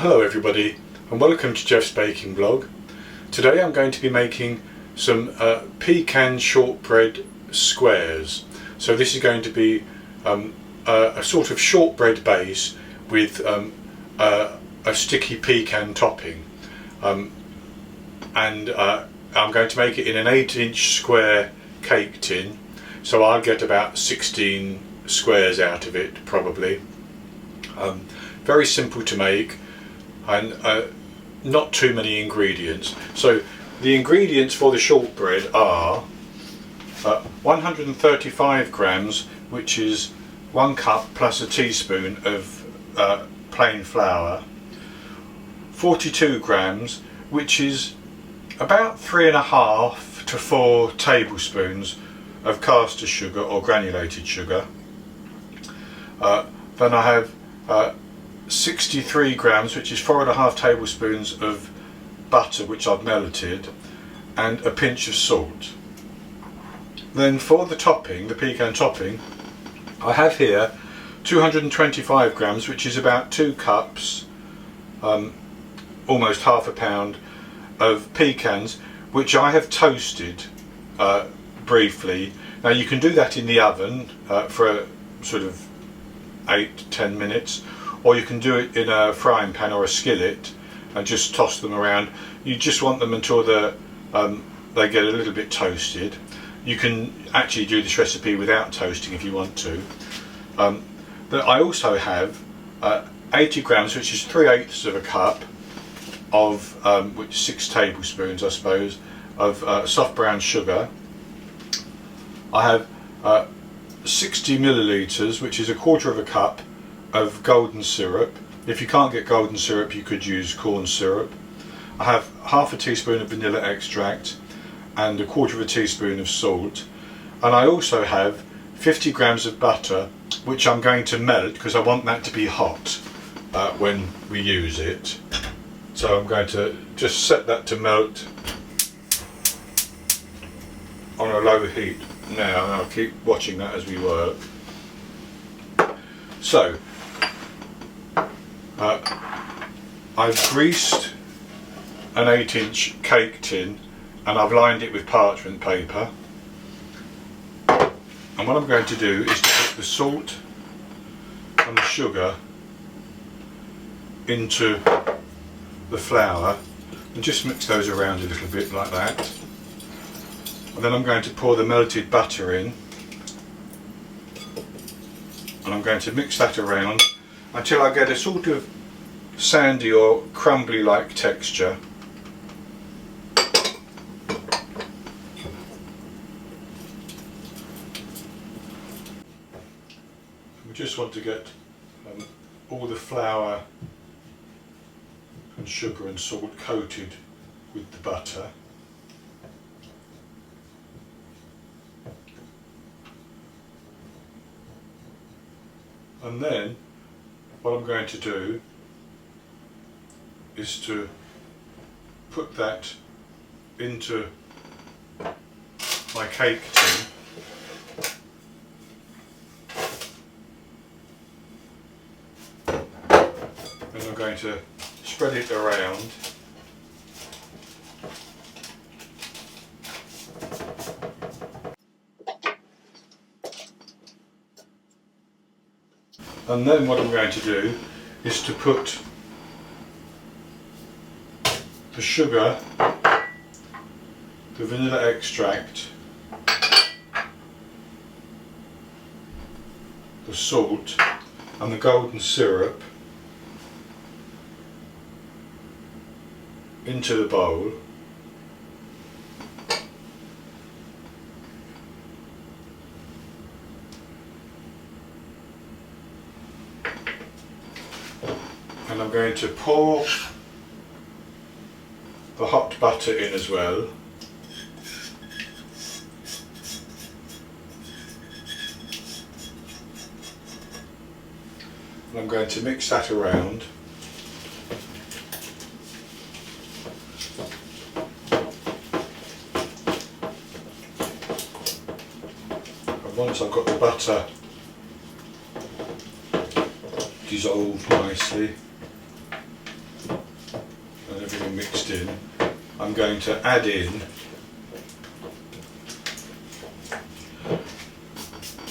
Hello everybody and welcome to Jeff's Baking Vlog. Today I'm going to be making some pecan shortbread squares. So this is going to be a sort of shortbread base with a sticky pecan topping, and I'm going to make it in an 8-inch square cake tin, so I'll get about 16 squares out of it probably. Very simple to make and not too many ingredients. So the ingredients for the shortbread are 135 grams, which is 1 cup plus a teaspoon of plain flour, 42 grams, which is about 3.5 to 4 tablespoons of caster sugar or granulated sugar. Then I have 63 grams, which is 4.5 tablespoons of butter which I've melted, and a pinch of salt. Then for the topping, the pecan topping, I have here 225 grams, which is about 2 cups, almost half a pound of pecans, which I have toasted briefly. Now you can do that in the oven for a sort of 8 to 10 minutes, or you can do it in a frying pan or a skillet and just toss them around. You just want them until they get a little bit toasted. You can actually do this recipe without toasting if you want to. I also have 80 grams, which is 3/8 of a cup of, which is 6 tablespoons I suppose, of soft brown sugar. I have 60 millilitres, which is 1/4 of a cup of golden syrup. If you can't get golden syrup, you could use corn syrup. I have half a teaspoon of vanilla extract and 1/4 of a teaspoon of salt. And I also have 50 grams of butter, which I'm going to melt because I want that to be hot when we use it. So I'm going to just set that to melt on a low heat now, and I'll keep watching that as we work. So I've greased an 8-inch cake tin and I've lined it with parchment paper, and what I'm going to do is to put the salt and the sugar into the flour and just mix those around a little bit like that, and then I'm going to pour the melted butter in, and I'm going to mix that around until I get a sort of sandy or crumbly like texture. We just want to get all the flour and sugar and salt coated with the butter. And then what I'm going to do is to put that into my cake tin, and I'm going to spread it around. And then what I'm going to do is to put the sugar, the vanilla extract, the salt and the golden syrup into the bowl. And I'm going to pour the hot butter in as well. And I'm going to mix that around. And once I've got the butter dissolved nicely, mixed in, I'm going to add in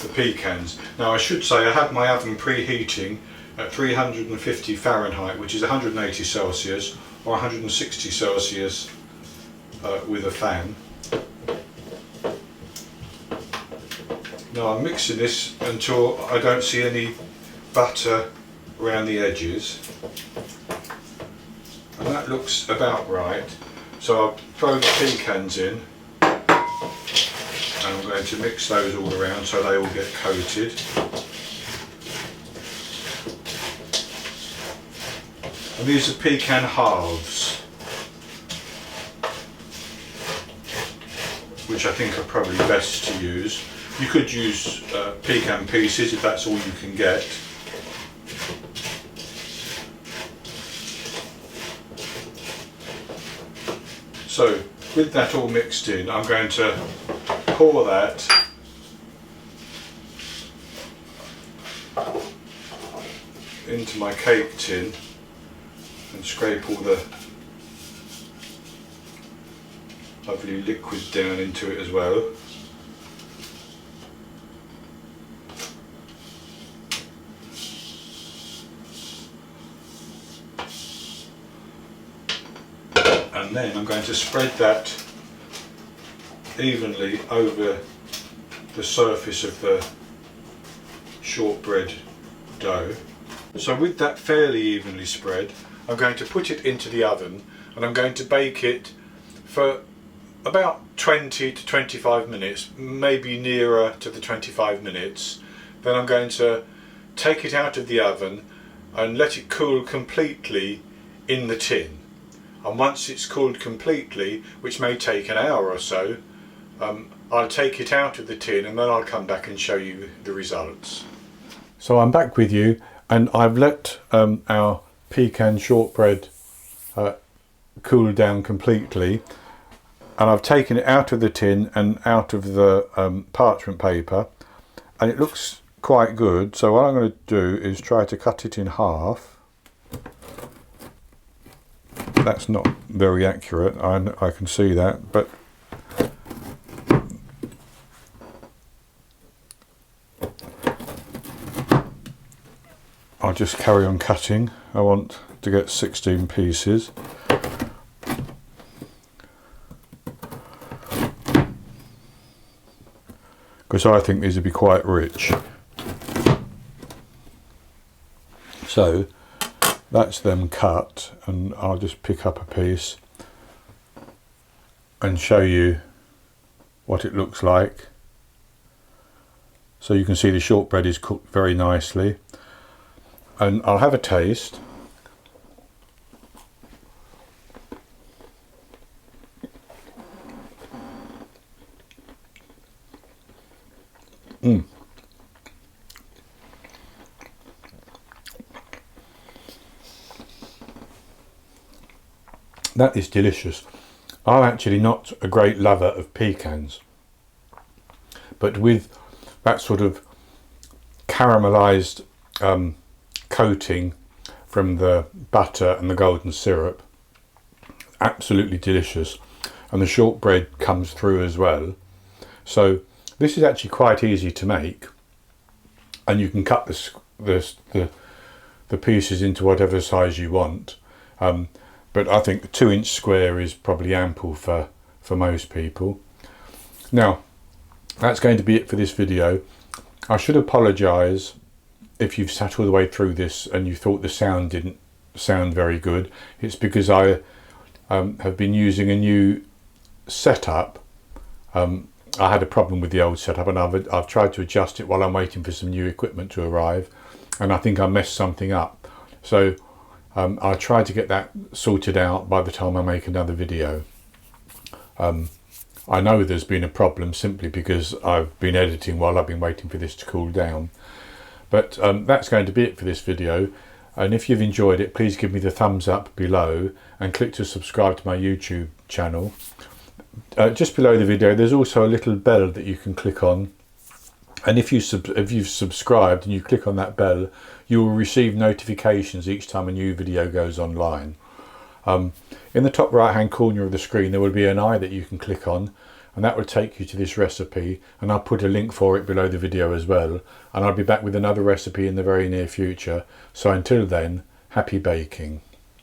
the pecans. Now I should say I have my oven preheating at 350 Fahrenheit, which is 180 Celsius or 160 Celsius with a fan. Now I'm mixing this until I don't see any butter around the edges, and that looks about right. So I'll throw the pecans in, and I'm going to mix those all around so they all get coated. And these are pecan halves, which I think are probably best to use. You could use pecan pieces if that's all you can get. So with that all mixed in, I'm going to pour that into my cake tin and scrape all the lovely liquid down into it as well. And then I'm going to spread that evenly over the surface of the shortbread dough. So with that fairly evenly spread, I'm going to put it into the oven, and I'm going to bake it for about 20 to 25 minutes, maybe nearer to the 25 minutes. Then I'm going to take it out of the oven and let it cool completely in the tin. And once it's cooled completely, which may take an hour or so, I'll take it out of the tin, and then I'll come back and show you the results. So I'm back with you, and I've let our pecan shortbread cool down completely, and I've taken it out of the tin and out of the parchment paper, and it looks quite good. So what I'm going to do is try to cut it in half. That's not very accurate, I can see that, but I'll just carry on cutting. I want to get 16 pieces. Because I think these would be quite rich. So that's them cut, and I'll just pick up a piece and show you what it looks like. So you can see the shortbread is cooked very nicely, and I'll have a taste. That is delicious. I'm actually not a great lover of pecans, but with that sort of caramelized coating from the butter and the golden syrup, absolutely delicious. And the shortbread comes through as well. So this is actually quite easy to make, and you can cut the pieces into whatever size you want. But I think the 2-inch square is probably ample for most people. Now, that's going to be it for this video. I should apologise if you've sat all the way through this and you thought the sound didn't sound very good. It's because I have been using a new setup. I had a problem with the old setup, and I've tried to adjust it while I'm waiting for some new equipment to arrive, and I think I messed something up. So I'll try to get that sorted out by the time I make another video. I know there's been a problem simply because I've been editing while I've been waiting for this to cool down. But that's going to be it for this video, and if you've enjoyed it, please give me the thumbs up below and click to subscribe to my YouTube channel. Just below the video there's also a little bell that you can click on, and if you've subscribed and you click on that bell, you will receive notifications each time a new video goes online. In the top right hand corner of the screen there will be an eye that you can click on, and that will take you to this recipe, and I'll put a link for it below the video as well, and I'll be back with another recipe in the very near future. So until then, happy baking.